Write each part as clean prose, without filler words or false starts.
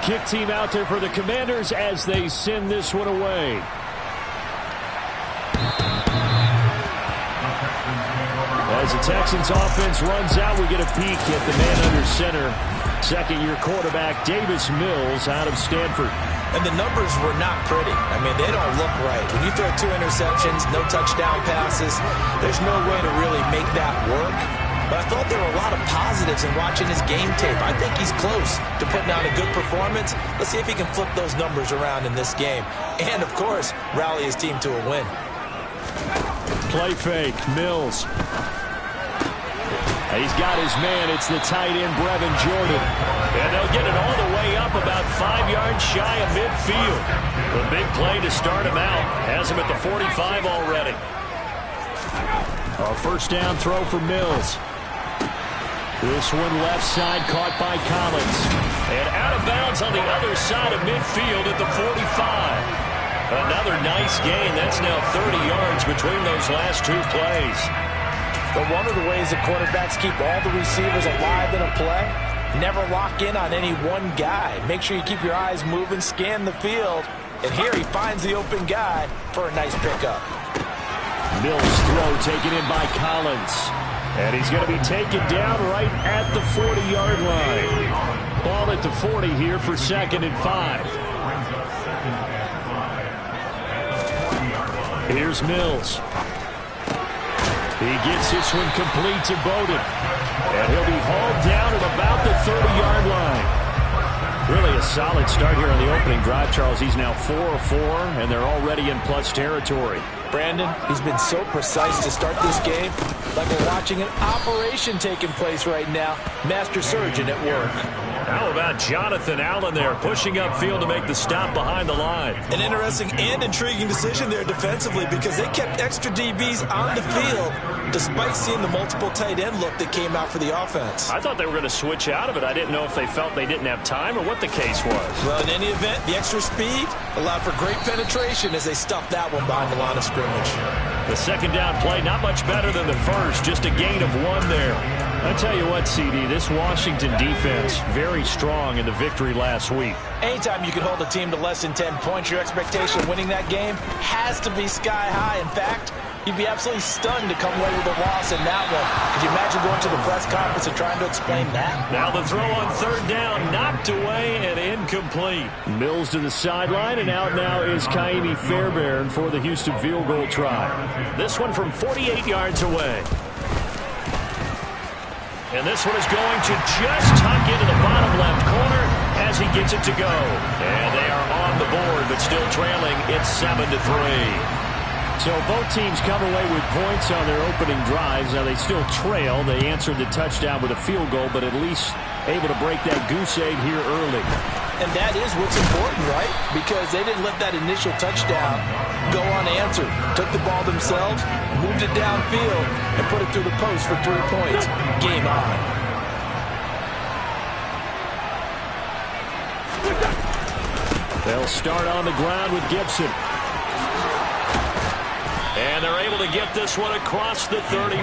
Kick team out there for the Commanders as they send this one away. As the Texans offense runs out, we get a peek at the man under center. Second-year quarterback Davis Mills out of Stanford. And the numbers were not pretty. I mean, they don't look right. When you throw 2 interceptions, no touchdown passes, there's no way to really make that work. But I thought there were a lot of positives in watching his game tape. I think he's close to putting out a good performance. Let's see if he can flip those numbers around in this game. And, of course, rally his team to a win. Play fake, Mills. He's got his man. It's the tight end, Brevin Jordan. And they'll get it all the way up about 5 yards shy of midfield. The big play to start him out. Has him at the 45 already. A first down throw for Mills. This one left side caught by Collins. And out of bounds on the other side of midfield at the 45. Another nice gain. That's now 30 yards between those last 2 plays. But one of the ways that quarterbacks keep all the receivers alive in a play, never lock in on any one guy. Make sure you keep your eyes moving, scan the field. And here he finds the open guy for a nice pickup. Mills' throw taken in by Collins. And he's going to be taken down right at the 40-yard line. Ball at the 40 here for 2nd and 5. Here's Mills. He gets this one complete to Bowden. And he'll be hauled down at about the 30-yard line. Really a solid start here on the opening drive, Charles. He's now 4 of 4, and they're already in plus territory. Brandon, he's been so precise to start this game. Like we're watching an operation taking place right now. Master surgeon at work. How about Jonathan Allen there, pushing upfield to make the stop behind the line? An interesting and intriguing decision there defensively because they kept extra DBs on the field despite seeing the multiple tight end look that came out for the offense. I thought they were going to switch out of it. I didn't know if they felt they didn't have time or what the case was. Well, in any event, the extra speed allowed for great penetration as they stuffed that one behind the line of scrimmage. The second down play, not much better than the first, just a gain of 1 there. I tell you what, CD, this Washington defense, very strong in the victory last week. Anytime you can hold a team to less than 10 points, your expectation of winning that game has to be sky high. In fact, you'd be absolutely stunned to come away with a loss in that one. Could you imagine going to the press conference and trying to explain that? Now the throw on 3rd down, knocked away and incomplete. Mills to the sideline, and out now is Kaimi Fairbairn for the Houston field goal try. This one from 48 yards away. And this one is going to just tuck into the bottom left corner as he gets it to go. And they are on the board, but still trailing. It's 7-3. So both teams come away with points on their opening drives. Now they still trail. They answered the touchdown with a field goal, but at least able to break that goose egg here early. And that is what's important, right? Because they didn't let that initial touchdown go unanswered. Took the ball themselves, moved it downfield, and put it through the post for 3 points. Game on. They'll start on the ground with Gibson. And they're able to get this one across the 35.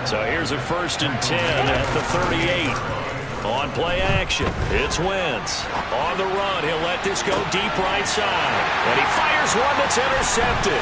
So here's a 1st and 10 at the 38. On play action, it's Wentz. On the run, he'll let this go deep right side. And he fires one that's intercepted.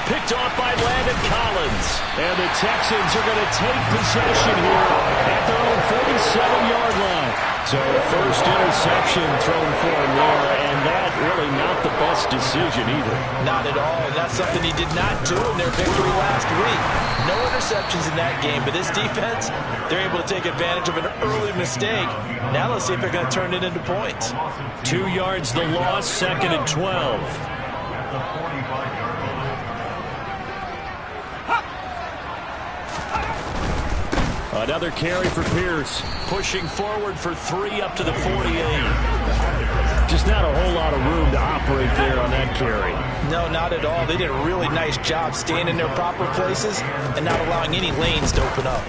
Picked off by Landon Collins. And the Texans are going to take possession here at their own 47-yard line. So first interception thrown for him there, and that really not the best decision either. Not at all, and that's something he did not do in their victory last week. No interceptions in that game, but this defense, they're able to take advantage of an early mistake. Now let's see if they're going to turn it into points. 2 yards the loss, 2nd and 12. Another carry for Pierce, pushing forward for 3 up to the 48. Just not a whole lot of room to operate there on that carry. No, not at all. They did a really nice job staying in their proper places and not allowing any lanes to open up.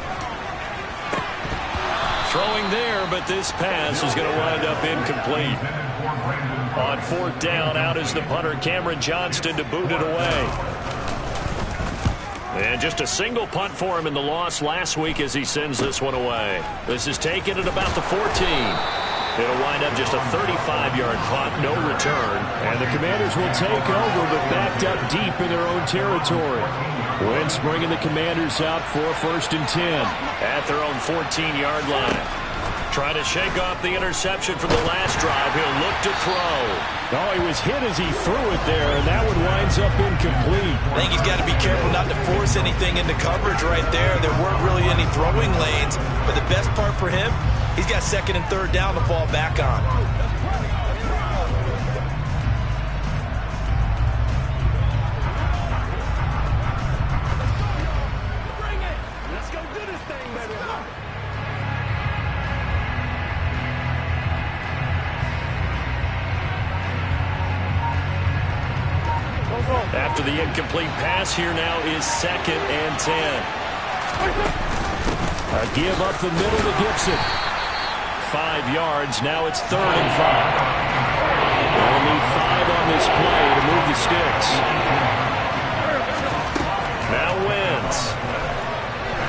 Throwing there, but this pass is going to wind up incomplete. On 4th down, out is the punter, Cameron Johnston, to boot it away. And just a single punt for him in the loss last week as he sends this one away. This is taken at about the 14. It'll wind up just a 35-yard punt, no return. And the Commanders will take over, but backed up deep in their own territory. Wentz bringing the Commanders out for 1st and 10. At their own 14-yard line. Trying to shake off the interception from the last drive. He'll look to throw. Oh, he was hit as he threw it there, and that one winds up incomplete. I think he's got to be careful not to force anything into coverage right there. There weren't really any throwing lanes, but the best part for him, he's got 2nd and 3rd down to fall back on. Bring it! Let's go do this thing, baby! After the incomplete pass, here now is 2nd and 10. A give up the middle to Gibson. 5 yards. Now it's 3rd and 5. They'll need 5 on this play to move the sticks. Now Wentz.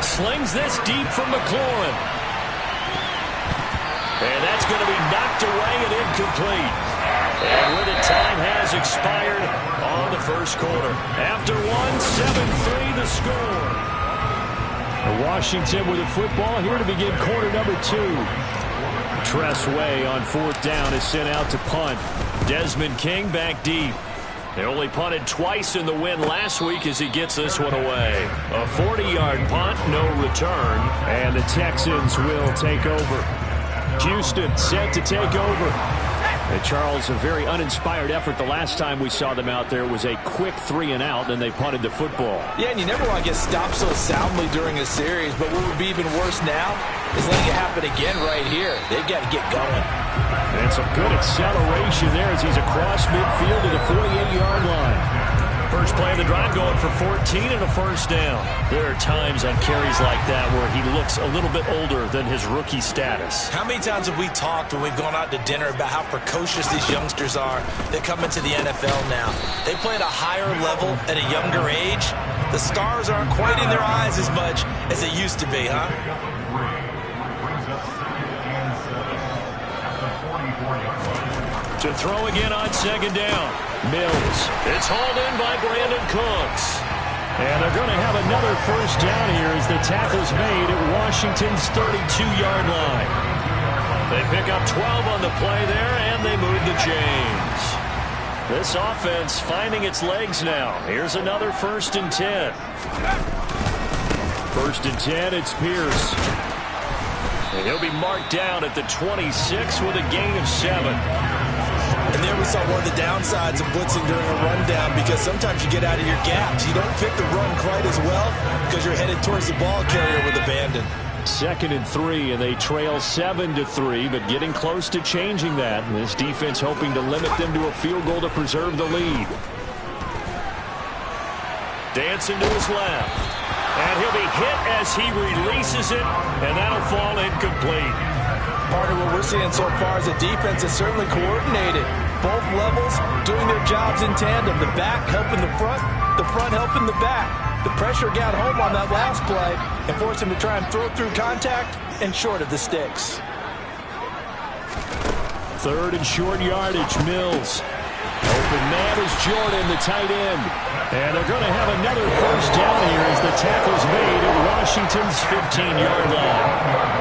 Slings this deep from McLaurin. And that's going to be knocked away and incomplete. And with it, time has expired on the first quarter. After 7-3 the score. Washington with the football here to begin quarter number 2. Tress Way on 4th down is sent out to punt. Desmond King back deep. They only punted twice in the win last week as he gets this one away. A 40-yard punt, no return. And the Texans will take over. Houston set to take over. And Charles, a very uninspired effort. The last time we saw them out there was a quick 3 and out, then they punted the football. Yeah, and you never want to get stopped so soundly during a series, but what would be even worse now is letting it happen again right here. They've got to get going. And some good acceleration there as he's across midfield to the 48-yard line. First play of the drive going for 14 and a 1st down. There are times on carries like that where he looks a little bit older than his rookie status. How many times have we talked when we've gone out to dinner about how precocious these youngsters are that come into the NFL now? They play at a higher level at a younger age. The stars aren't quite in their eyes as much as they used to be, huh? To throw again on 2nd down. Mills. It's hauled in by Brandon Cooks. And they're going to have another 1st down here as the tackle's made at Washington's 32-yard line. They pick up 12 on the play there, and they move the chains. This offense finding its legs now. Here's another 1st and 10. 1st and 10, it's Pierce. And he'll be marked down at the 26 with a gain of 7. And there we saw one of the downsides of blitzing during a rundown, because sometimes you get out of your gaps. You don't fit the run quite as well because you're headed towards the ball carrier with abandon. 2nd and 3, and they trail 7-3, but getting close to changing that. And this defense hoping to limit them to a field goal to preserve the lead. Dancing to his left. And he'll be hit as he releases it, and that'll fall incomplete. Part of what we're seeing so far is a defense that's certainly coordinated. Both levels doing their jobs in tandem. The back helping the front helping the back. The pressure got home on that last play and forced him to try and throw through contact and short of the sticks. 3rd and short yardage, Mills. Open man is Jordan, the tight end. And they're going to have another 1st down here as the tackle's made at Washington's 15-yard line.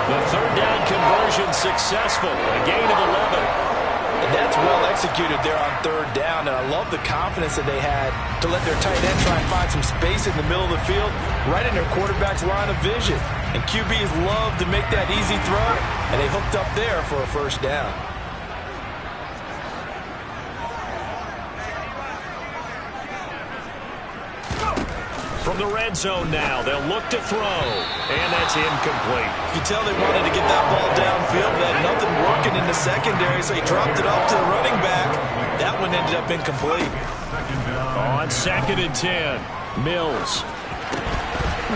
The 3rd down conversion successful, a gain of 11. And that's well executed there on 3rd down, and I love the confidence that they had to let their tight end try and find some space in the middle of the field, right in their quarterback's line of vision. And QBs love to make that easy throw, and they hooked up there for a 1st down. From the red zone now, they'll look to throw, and that's incomplete. You can tell they wanted to get that ball downfield. They had nothing working in the secondary, so he dropped it off to the running back. That one ended up incomplete. On 2nd and 10, Mills.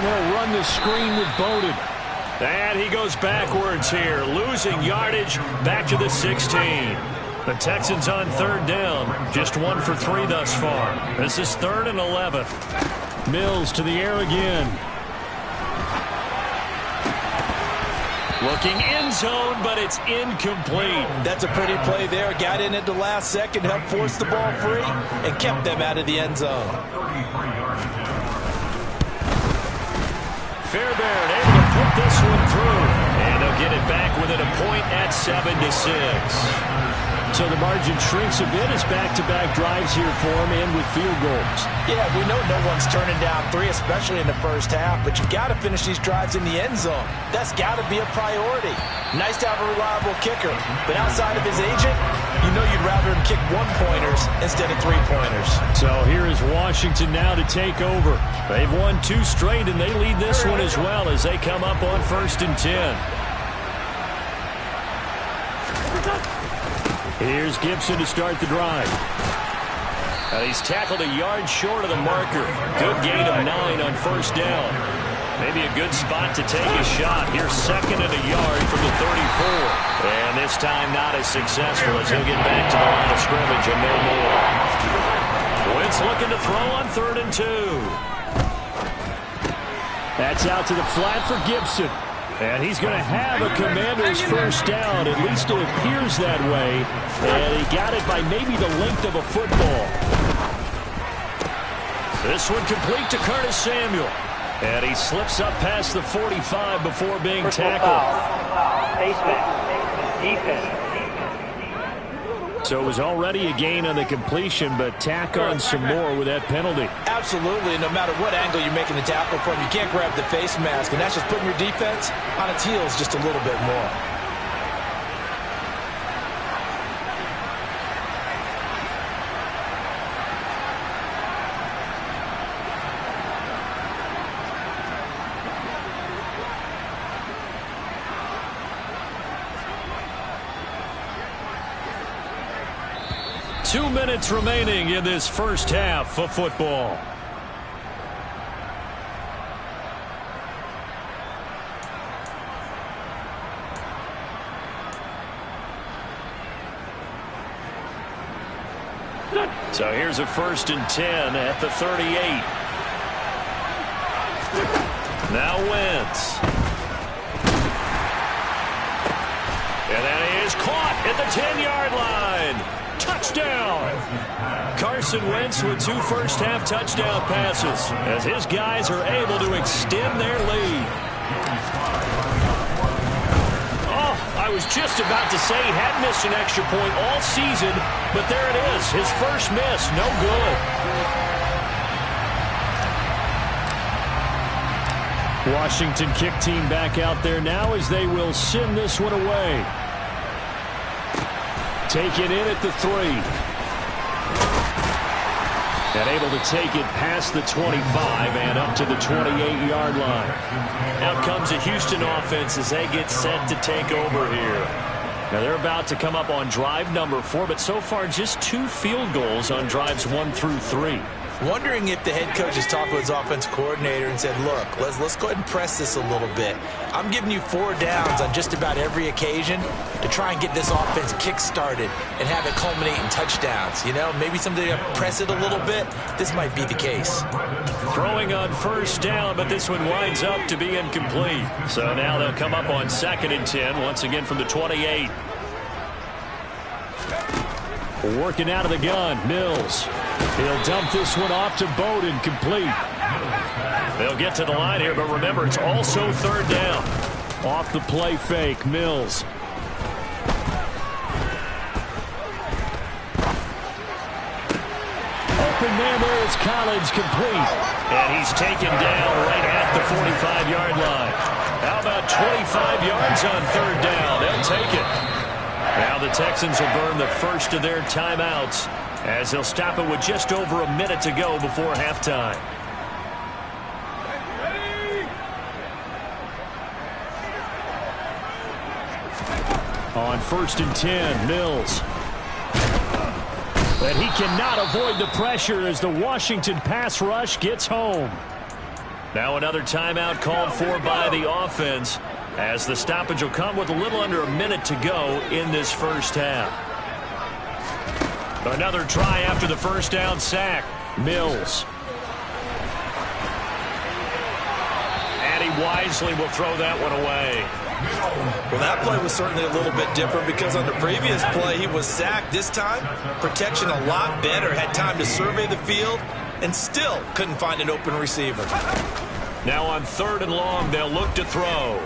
They'll run the screen with Bowden. And he goes backwards here, losing yardage back to the 16. The Texans on 3rd down, just 1 for 3 thus far. This is 3rd and 11. Mills to the air again. Looking end zone, but it's incomplete. That's a pretty play there. Got in at the last second, helped force the ball free, and kept them out of the end zone. Fairbairn able to put this one through. And they'll get it back within a point at 7-6. So the margin shrinks a bit as back-to-back drives here for him and with field goals. Yeah, we know no one's turning down 3, especially in the first half, but you got to finish these drives in the end zone. That's got to be a priority. Nice to have a reliable kicker, but outside of his agent, you know you'd rather him kick 1-pointers instead of 3-pointers. So here is Washington now to take over. They've won 2 straight, and they lead this one as well as they come up on 1st and 10. Here's Gibson to start the drive. He's tackled a yard short of the marker. Good gain of 9 on 1st down. Maybe a good spot to take a shot. Here's 2nd and a yard from the 34. And this time not as successful as he'll get back to the line of scrimmage and no more. Wentz looking to throw on 3rd and 2. That's out to the flat for Gibson. And he's going to have a Commander's 1st down. At least it appears that way. And he got it by maybe the length of a football. This one complete to Curtis Samuel. And he slips up past the 45 before being tackled. Defense. So it was already a gain on the completion, but tack on some more with that penalty. Absolutely. No matter what angle you're making the tackle from, you can't grab the face mask, and that's just putting your defense on its heels just a little bit more. Two minutes remaining in this first half of football. So here's a 1st and 10 at the 38. Now Wentz. And then he is caught at the 10-yard line. Touchdown! Carson Wentz with 2 first-half touchdown passes as his guys are able to extend their lead. Oh, I was just about to say he hadn't missed an extra point all season, but there it is, his first miss, no good. Washington kick team back out there now as they will send this one away. Taken in at the 3. And able to take it past the 25 and up to the 28-yard line. Out comes the Houston offense as they get set to take over here. Now they're about to come up on drive number 4, but so far just 2 field goals on drives 1 through 3. Wondering if the head coach has talked to his offensive coordinator and said, look, let's go ahead and press this a little bit. I'm giving you 4 downs on just about every occasion to try and get this offense kick-started and have it culminate in touchdowns. You know, maybe someday press it a little bit. This might be the case. Throwing on 1st down, but this one winds up to be incomplete. So now they'll come up on 2nd and 10, once again from the 28. Working out of the gun, Mills. He'll dump this one off to Bowden, complete. They'll get to the line here, but remember, it's also 3rd down. Off the play fake, Mills. Open man there is Collins, complete. And he's taken down right at the 45-yard line. How about 25 yards on 3rd down? They'll take it. Now the Texans will burn the first of their timeouts as they'll stop it with just over a minute to go before halftime. On 1st and 10, Mills. But he cannot avoid the pressure as the Washington pass rush gets home. Now another timeout called for by the offense as the stoppage will come with a little under a minute to go in this first half. Another try after the 1st down sack. Mills. And he wisely will throw that one away. Well, that play was certainly a little bit different because on the previous play, he was sacked. This time, protection a lot better. Had time to survey the field and still couldn't find an open receiver. Now on 3rd and long, they'll look to throw.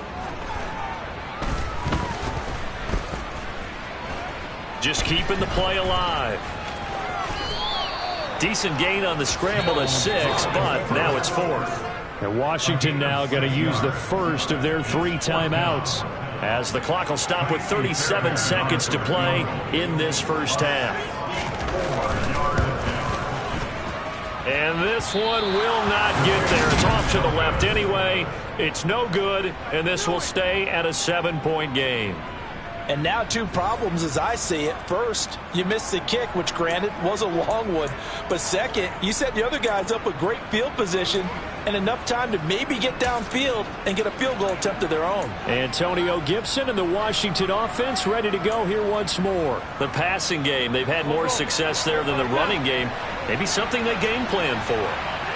Just keeping the play alive. Decent gain on the scramble to 6, but now it's 4th. And Washington now going to use the first of their 3 timeouts, as the clock will stop with 37 seconds to play in this first half. And this one will not get there. It's off to the left anyway. It's no good, and this will stay at a 7-point game. And now 2 problems as I see it. First, you missed the kick, which granted was a long one. But second, you set the other guys up with great field position and enough time to maybe get downfield and get a field goal attempt of their own. Antonio Gibson and the Washington offense ready to go here once more. The passing game, they've had more success there than the running game. Maybe something they game plan for.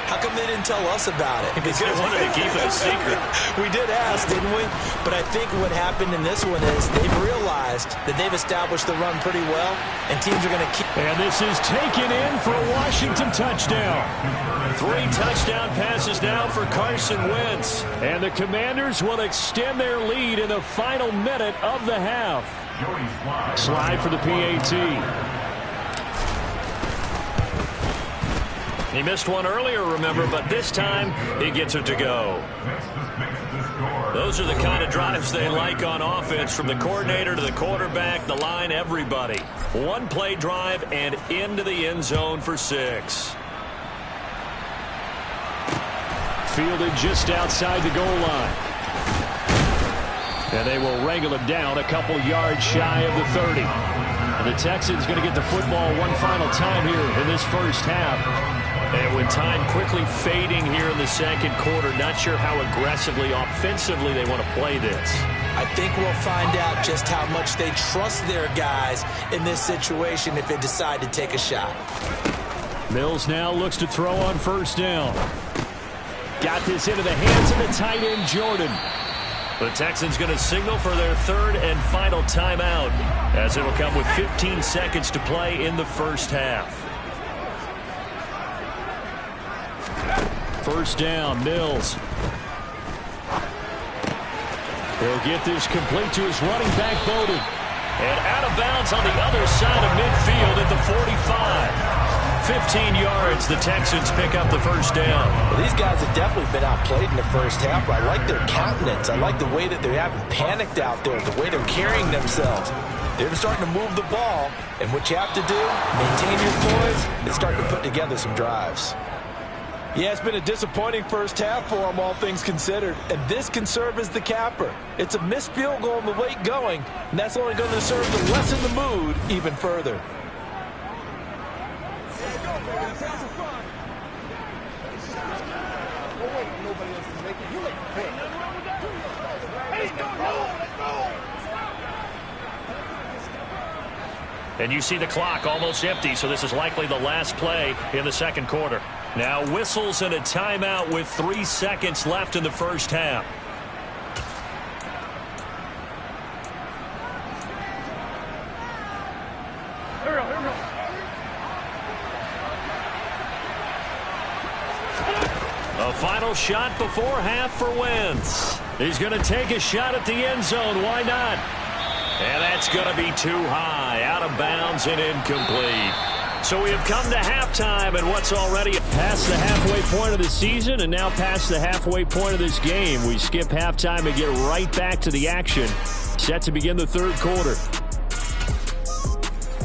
How come they didn't tell us about it? Because they wanted to keep it a secret. We did ask, didn't we? But I think what happened in this one is they've realized that they've established the run pretty well, and teams are going to keep. And this is taken in for a Washington touchdown. 3 touchdown passes now for Carson Wentz. And the Commanders will extend their lead in the final minute of the half. Slide for the PAT. He missed one earlier, remember, but this time he gets it to go. Those are the kind of drives they like on offense, from the coordinator to the quarterback, the line, everybody. 1-play drive and into the end zone for 6. Fielded just outside the goal line. And they will wrangle him down a couple yards shy of the 30. And the Texans going to get the football one final time here in this first half. And with time quickly fading here in the second quarter, not sure how aggressively, offensively they want to play this. I think we'll find out just how much they trust their guys in this situation if they decide to take a shot. Mills now looks to throw on 1st down. Got this into the hands of the tight end, Jordan. The Texans going to signal for their 3rd and final timeout, as it'll come with 15 seconds to play in the first half. 1st down, Mills. He'll get this complete to his running back, Bowden. And out of bounds on the other side of midfield at the 45. 15 yards, the Texans pick up the 1st down. Well, these guys have definitely been outplayed in the first half. I like their countenance. I like the way that they haven't panicked out there, the way they're carrying themselves. They're starting to move the ball, and what you have to do, maintain your poise and start to put together some drives. Yeah, it's been a disappointing first half for them, all things considered. And this can serve as the capper. It's a missed field goal in the late going, and that's only going to serve to lessen the mood even further. And you see the clock almost empty, so this is likely the last play in the second quarter. Now whistles and a timeout with 3 seconds left in the first half. A final shot before half for Wentz. He's going to take a shot at the end zone. Why not? And that's going to be too high, out of bounds and incomplete. So we have come to halftime, and what's already past the halfway point of the season and now past the halfway point of this game. We skip halftime and get right back to the action. Set to begin the third quarter.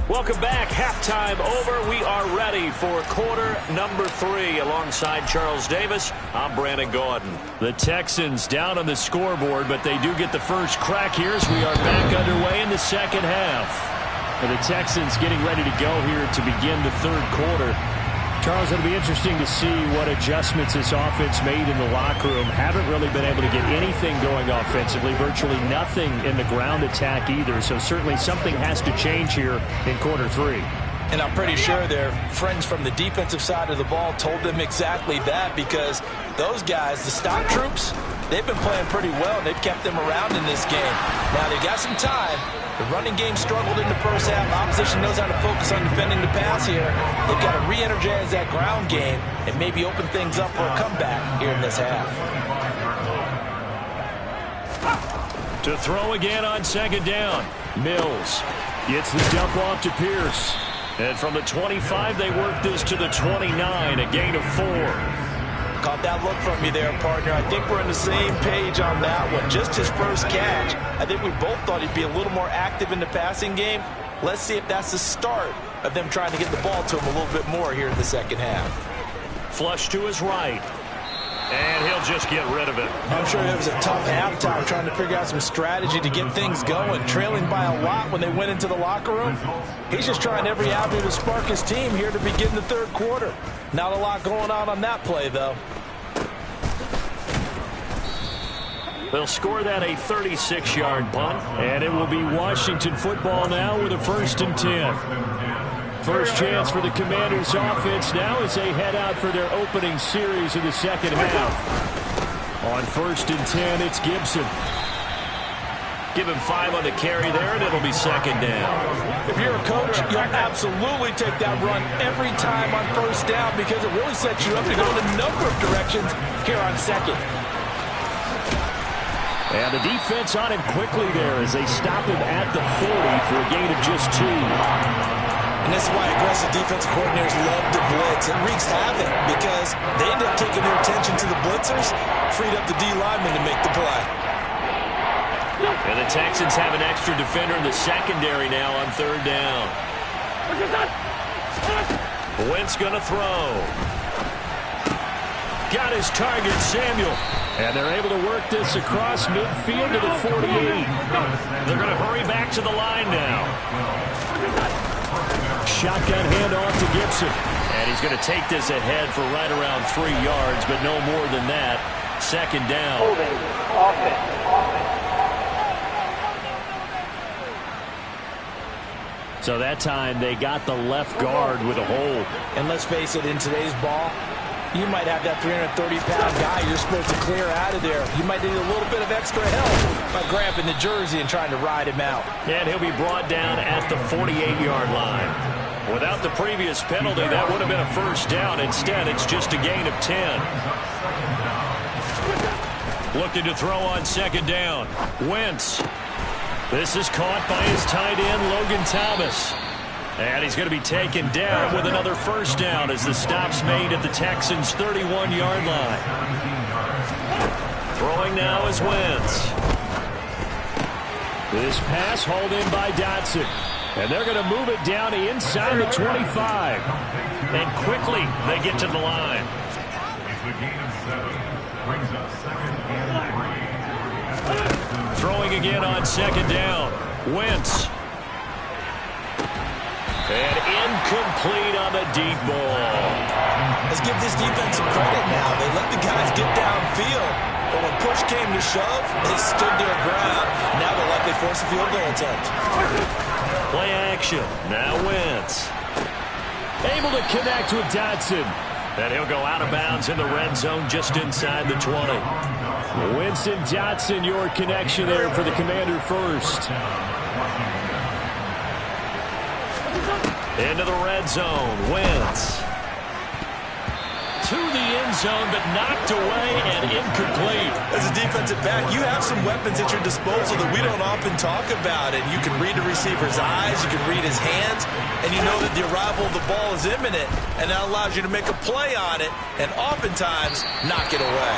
Welcome back. Halftime over. We are ready for quarter number 3. Alongside Charles Davis, I'm Brandon Gaudin. The Texans down on the scoreboard, but they do get the first crack here as we are back underway in the second half. And the Texans getting ready to go here to begin the third quarter. Charles, it'll be interesting to see what adjustments this offense made in the locker room. Haven't really been able to get anything going offensively, virtually nothing in the ground attack either. So certainly something has to change here in quarter 3. And I'm pretty sure their friends from the defensive side of the ball told them exactly that, because those guys, the stock troops, they've been playing pretty well. They've kept them around in this game. Now, they've got some time. The running game struggled in the first half. Opposition knows how to focus on defending the pass here. They've got to re-energize that ground game and maybe open things up for a comeback here in this half. To throw again on second down. Mills gets the dump off to Pierce. And from the 25, they work this to the 29, a gain of 4. Caught that look from you there, partner. I think we're on the same page on that one. Just his first catch. I think we both thought he'd be a little more active in the passing game. Let's see if that's the start of them trying to get the ball to him a little bit more here in the second half. Flush to his right. And he'll just get rid of it. I'm sure it was a tough halftime trying to figure out some strategy to get things going. Trailing by a lot when they went into the locker room. He's just trying every avenue to spark his team here to begin the third quarter. Not a lot going on that play, though. They'll score that a 36-yard punt. And it will be Washington football now with a 1st and 10. First chance for the Commanders offense now as they head out for their opening series of the second half. On 1st and 10, it's Gibson. Give him 5 on the carry there, and it'll be second down. If you're a coach, you'll absolutely take that run every time on first down because it really sets you up to go in a number of directions here on second. And the defense on him quickly there as they stop him at the 40 for a gain of just 2. And this is why aggressive defensive coordinators love to blitz. It wreaks havoc because they end up taking their attention to the blitzers, freed up the D lineman to make the play. And the Texans have an extra defender in the secondary now on 3rd down. Wentz going to throw. Got his target, Samuel. And they're able to work this across midfield to the 48. They're going to hurry back to the line now. Shotgun handoff to Gibson. And he's going to take this ahead for right around 3 yards, but no more than that. Second down. So that time they got the left guard with a hold. And let's face it, in today's ball, you might have that 330-pound guy you're supposed to clear out of there. You might need a little bit of extra help by grabbing the jersey and trying to ride him out. And he'll be brought down at the 48-yard line. Without the previous penalty, that would have been a first down. Instead, it's just a gain of 10. Looking to throw on second down. Wentz. This is caught by his tight end, Logan Thomas. And he's going to be taken down with another first down as the stop's made at the Texans' 31-yard line. Throwing now is Wentz. This pass hauled in by Dotson. And they're going to move it down inside the 25. And quickly they get to the line. Throwing again on second down. Wentz. And incomplete on the deep ball. Let's give this defense some credit now. They let the guys get downfield. But when push came to shove, they stood their ground. Now they'll likely force a field goal attempt. Play action. Now Wentz. Able to connect with Dotson. And he'll go out of bounds in the red zone just inside the 20. Winston Dotson, your connection there for the Commander first. Into the red zone. Wentz. To the end zone, but knocked away and incomplete. As a defensive back, you have some weapons at your disposal that we don't often talk about. And you can read the receiver's eyes, you can read his hands, and you know that the arrival of the ball is imminent. And that allows you to make a play on it and oftentimes knock it away.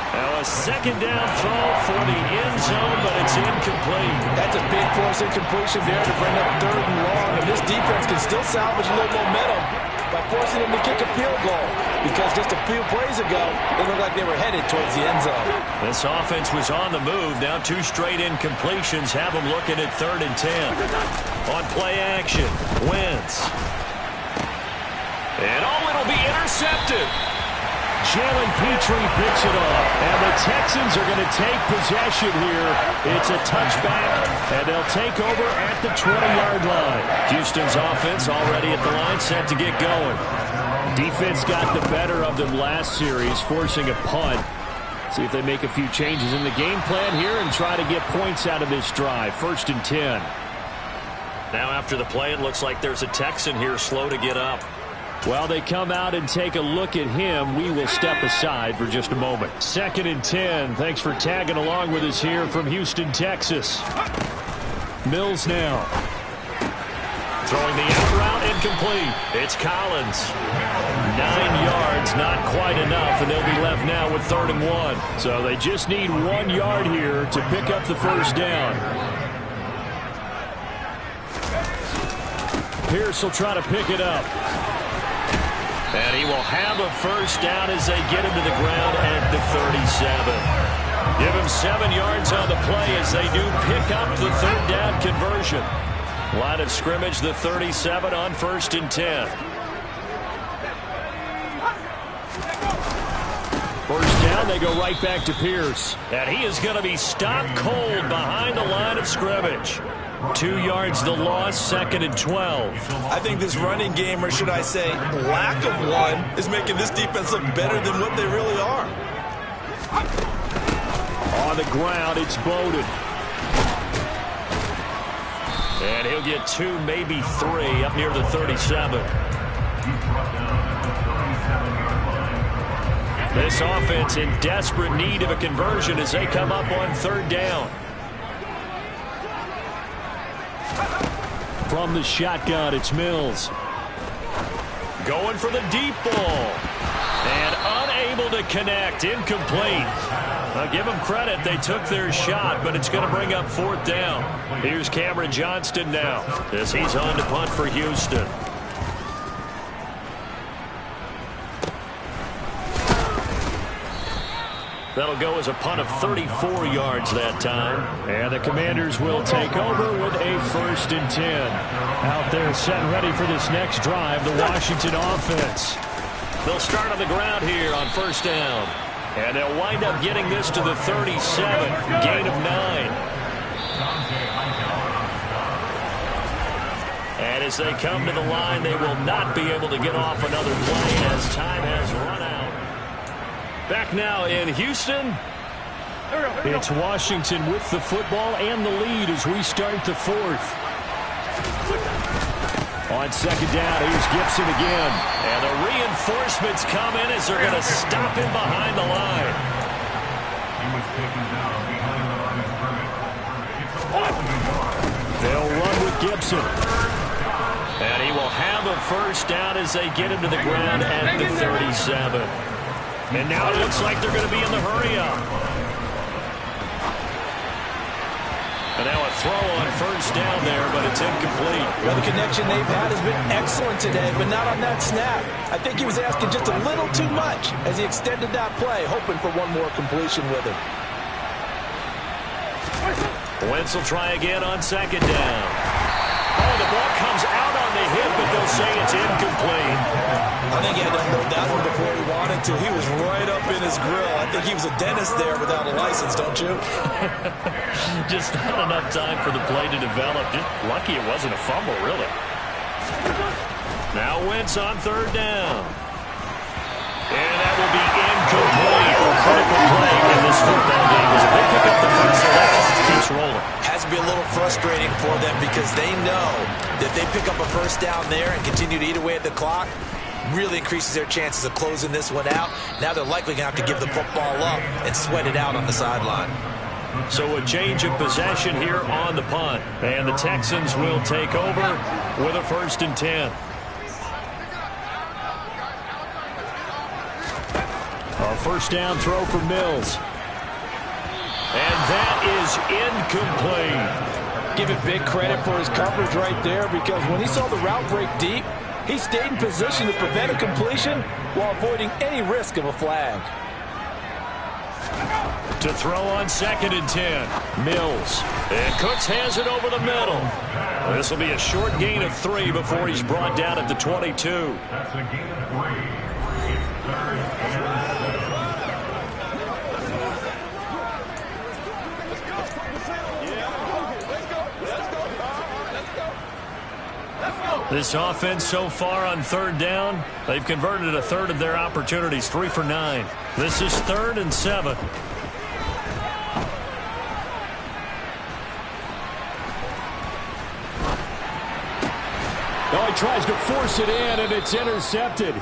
Now a second down throw for the end zone, but it's incomplete. That's a big force incompletion there to bring up 3rd and long. And this defense can still salvage a little momentum by forcing them to kick a field goal. Because just a few plays ago, it looked like they were headed towards the end zone. This offense was on the move. Now 2 straight incompletions have them looking at 3rd and 10. On play action, Wentz. And it'll be intercepted. Jalen Petrie picks it off. And the Texans are going to take possession here. It's a touchback, and they'll take over at the 20-yard line. Houston's offense already at the line, set to get going. Defense got the better of them last series, forcing a punt. See if they make a few changes in the game plan here and try to get points out of this drive. 1st and 10. Now after the play, it looks like there's a Texan here slow to get up. Well, they come out and take a look at him. We will step aside for just a moment. 2nd and 10. Thanks for tagging along with us here from Houston, Texas. Mills now. Throwing the out route, incomplete. It's Collins. 9 yards, not quite enough, and they'll be left now with 3rd and 1. So they just need 1 yard here to pick up the first down. Pierce will try to pick it up. And he will have a first down as they get him to the ground at the 37. Give him 7 yards on the play as they do pick up the 3rd down conversion. Line of scrimmage, the 37 on 1st and 10. First down, they go right back to Pierce. And he is going to be stopped cold behind the line of scrimmage. 2 yards the loss, 2nd and 12. I think this running game, or should I say lack of one, is making this defense look better than what they really are. On the ground, it's Bowden. And he'll get 2, maybe 3 up near the 37. This offense in desperate need of a conversion as they come up on 3rd down. From the shotgun, it's Mills. Going for the deep ball. And unable to connect. Incomplete. I'll give them credit. They took their shot, but it's going to bring up 4th down. Here's Cameron Johnston now as he's on to punt for Houston. That'll go as a punt of 34 yards that time. And the Commanders will take over with a 1st and 10. Out there set and ready for this next drive, the Washington offense. They'll start on the ground here on 1st down. And they'll wind up getting this to the 37. Gain of 9. And as they come to the line, they will not be able to get off another play as time has run out. Back now in Houston. It's Washington with the football and the lead as we start the 4th. On 2nd down, here's Gibson again. And the reinforcements come in as they're going to stop him behind the line. They'll run with Gibson. And he will have a first down as they get him to the ground at the 37. And now it looks like they're going to be in the hurry-up. And now a throw on 1st down there, but it's incomplete. Well, the connection they've had has been excellent today, but not on that snap. I think he was asking just a little too much as he extended that play, hoping for one more completion with him. Wentz will try again on 2nd down. Oh, the ball comes out on the hit, but they'll say it's incomplete. I think he had to unload that one before he wanted to. He was right up in his grill. I think he was a dentist there without a license, don't you? Just not enough time for the play to develop. Just lucky it wasn't a fumble, really. Now Wentz on 3rd down. And that will be incomplete. A critical play in this football game as they pick up the first, so that keeps rolling. Has to be a little frustrating for them because they know that they pick up a first down there and continue to eat away at the clock, really increases their chances of closing this one out. Now they're likely going to have to give the football up and sweat it out on the sideline. So a change of possession here on the punt. And the Texans will take over with a 1st and 10. A first down throw for Mills. And that is incomplete. Give it big credit for his coverage right there because when he saw the route break deep, he stayed in position to prevent a completion while avoiding any risk of a flag. To throw on 2nd and 10. Mills. And Cooks has it over the middle. This will be a short gain of 3 before he's brought down at the 22. That's a gain of 3. It's 3rd. Let's go. This offense so far on third down, they've converted a third of their opportunities, 3 for 9. This is 3rd and 7. Oh, he tries to force it in, and it's intercepted.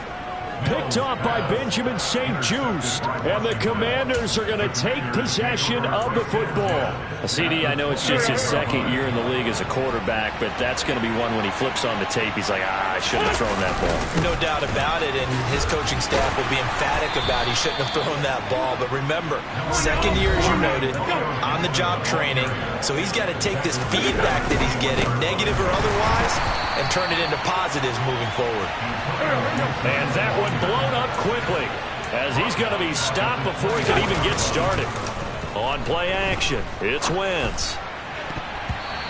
Picked off by Benjamin St-Juste. And the Commanders are going to take possession of the football. CD, I know it's just his 2nd year in the league as a quarterback, but that's going to be one when he flips on the tape, he's like, I shouldn't have thrown that ball. No doubt about it, and his coaching staff will be emphatic about he shouldn't have thrown that ball. But remember, 2nd year, as you noted, on-the-job training, so he's got to take this feedback that he's getting, negative or otherwise, and turn it into positives moving forward. And that one blown up quickly as he's going to be stopped before he can even get started. On play action, it's Wentz.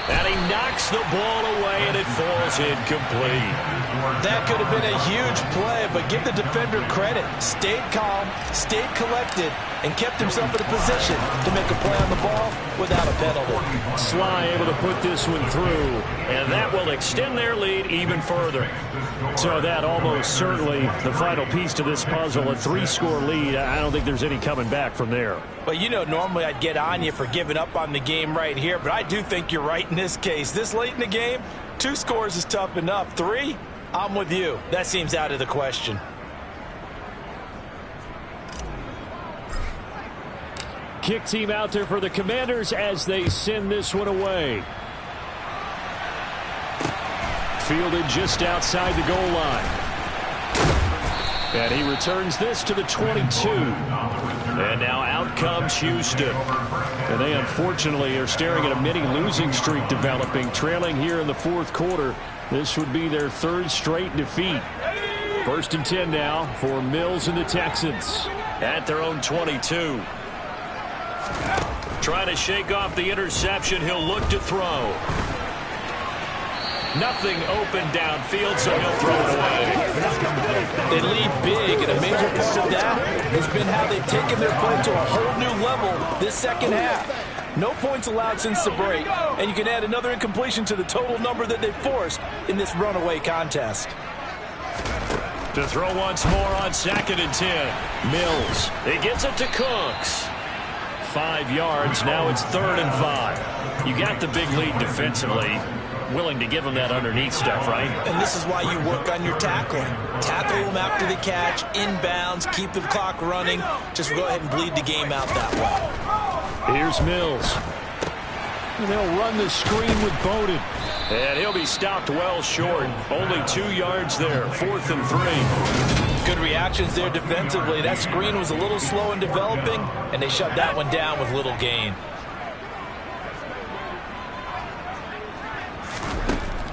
And he knocks the ball away, and it falls incomplete. That could have been a huge play, but give the defender credit. Stayed calm, stayed collected, and kept himself in a position to make a play on the ball without a penalty. Sly able to put this one through. And that will extend their lead even further. So that almost certainly the final piece to this puzzle, a 3-score lead. I don't think there's any coming back from there. Well, you know, normally I'd get on you for giving up on the game right here, but I do think you're right in this case. This late in the game, 2 scores is tough enough. 3, I'm with you. That seems out of the question. Kick team out there for the Commanders as they send this one away. Fielded just outside the goal line. And he returns this to the 22. And now out comes Houston. And they unfortunately are staring at a mini losing streak developing, trailing here in the 4th quarter. This would be their 3rd straight defeat. 1st and 10 now for Mills and the Texans. At their own 22. Trying to shake off the interception. He'll look to throw. Nothing open downfield, so he'll throw it away. They lead big, and a major part of that has been how they've taken their play to a whole new level this second half. No points allowed since the break, and you can add another incompletion to the total number that they've forced in this runaway contest. To throw once more on 2nd and 10. Mills. He gets it to Cooks. 5 yards. Now it's 3rd and 5. You got the big lead defensively. Willing to give him that underneath stuff, right? And this is why you work on your tackling. Tackle him after the catch, inbounds, keep the clock running. Just go ahead and bleed the game out that way. Here's Mills. And they'll run the screen with Bowden. And he'll be stopped well short. Only 2 yards there. 4th and 3. Good reactions there defensively. That screen was a little slow in developing, and they shut that one down with little gain.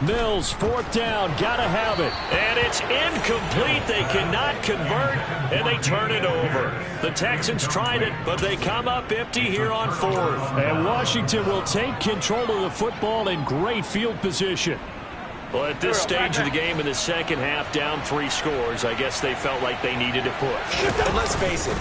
Mills, 4th down, gotta have it. And it's incomplete. They cannot convert, and they turn it over. The Texans tried it, but they come up empty here on 4th. And Washington will take control of the football in great field position. Well, at this stage of the game in the second half, down 3 scores, I guess they felt like they needed to push. And let's face it,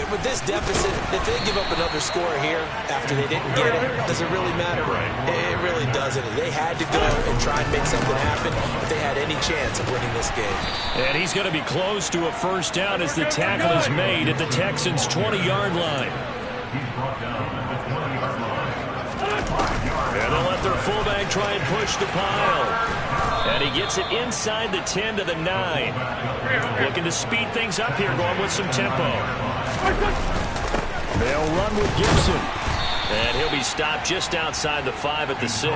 with this deficit, if they give up another score here after they didn't get it, does it really matter? Right. It really doesn't. They had to go and try and make something happen if they had any chance of winning this game. And he's going to be close to a 1st down as the tackle is made at the Texans' 20-yard line. And they'll let their fullback try and push the pile. And he gets it inside the 10 to the 9. Looking to speed things up here, going with some tempo. They'll run with Gibson. And he'll be stopped just outside the 5 at the 6.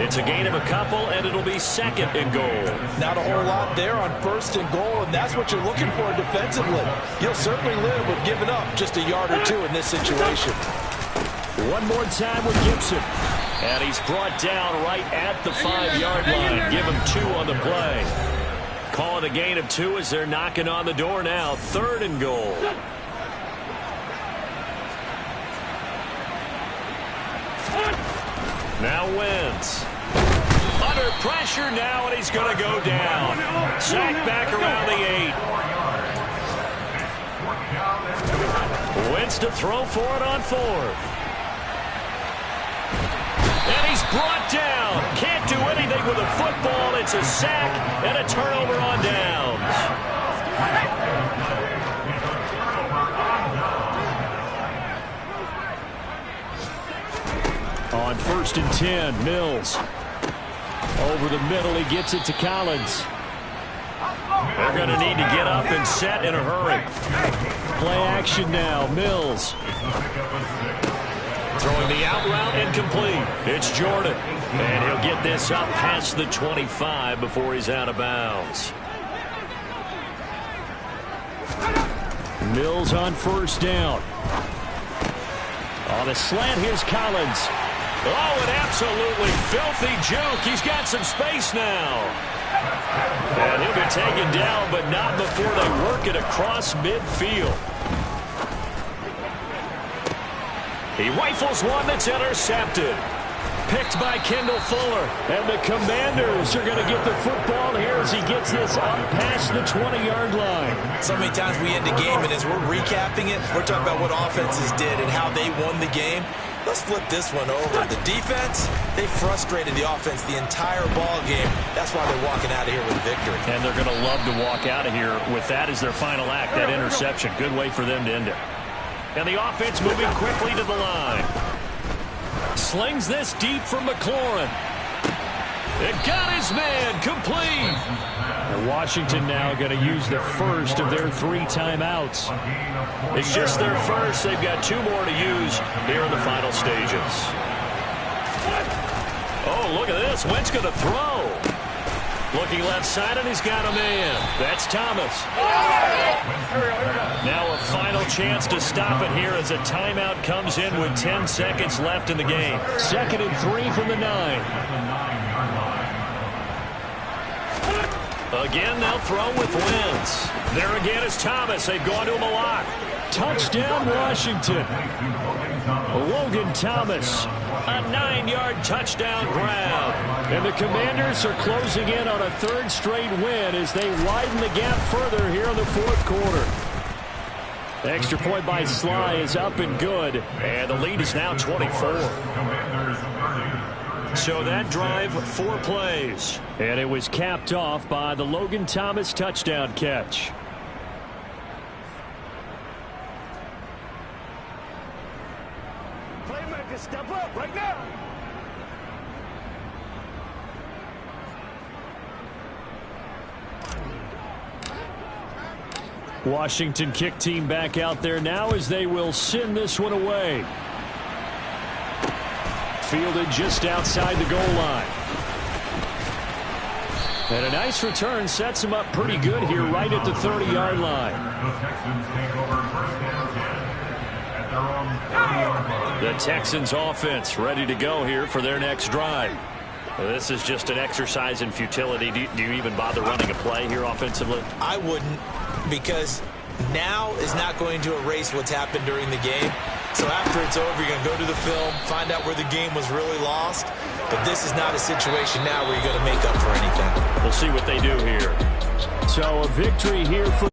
It's a gain of a couple, and it'll be 2nd and goal. Not a whole lot there on 1st and goal, and that's what you're looking for defensively. You'll certainly live with giving up just a yard or 2 in this situation. One more time with Gibson. And he's brought down right at the 5-yard line. Give him 2 on the play. Calling a gain of 2 as they're knocking on the door now. 3rd and goal. Now Wentz. Under pressure now, and he's going to go down. Sacked back around the 8. Wentz to throw for it on 4th. And he's brought down. Can't do anything with the football. It's It's a sack and a turnover on downs. On 1st and 10, Mills. Over the middle, he gets it to Collins. They're going to need to get up and set in a hurry. Play action now, Mills. Throwing the out route incomplete. It's Jordan. And he'll get this up past the 25 before he's out of bounds. Mills on 1st down. On a slant, here's Collins. Oh, an absolutely filthy juke. He's got some space now. And he'll be taken down, but not before they work it across midfield. He rifles one that's intercepted. Picked by Kendall Fuller. And the Commanders are going to get the football here as he gets this up past the 20-yard line. So many times we end the game, and as we're recapping it, we're talking about what offenses did and how they won the game. Let's flip this one over. The defense, they frustrated the offense the entire ball game. That's why they're walking out of here with a victory. And they're going to love to walk out of here with that as their final act, that interception. Good way for them to end it. And the offense moving quickly to the line. Slings this deep from McLaurin. It got his man complete. And Washington now going to use the first of their 3 timeouts. It's just their first. They've got 2 more to use here in the final stages. Oh, look at this. Wentz going to throw. Looking left side, and he's got a man. That's Thomas. Now a final chance to stop it here as a timeout comes in with 10 seconds left in the game. 2nd and 3 from the 9. Again, they'll throw with Wentz. There again is Thomas. They've gone to him a lot. Touchdown, Washington. Logan Thomas. A 9-yard touchdown grab. And the Commanders are closing in on a 3rd straight win as they widen the gap further here in the 4th quarter. The extra point by Sly is up and good. And the lead is now 24. So that drive, 4 plays. And it was capped off by the Logan Thomas touchdown catch. Playmaker, step up right now. Washington kick team back out there now as they will send this one away. Fielded just outside the goal line. And a nice return sets him up pretty good here right at the 30-yard line. The Texans offense ready to go here for their next drive. This is just an exercise in futility. Do you even bother running a play here offensively? I wouldn't, because now is not going to erase what's happened during the game. So after it's over, you're going to go to the film, find out where the game was really lost. But this is not a situation now where you're going to make up for anything. We'll see what they do here. So a victory here for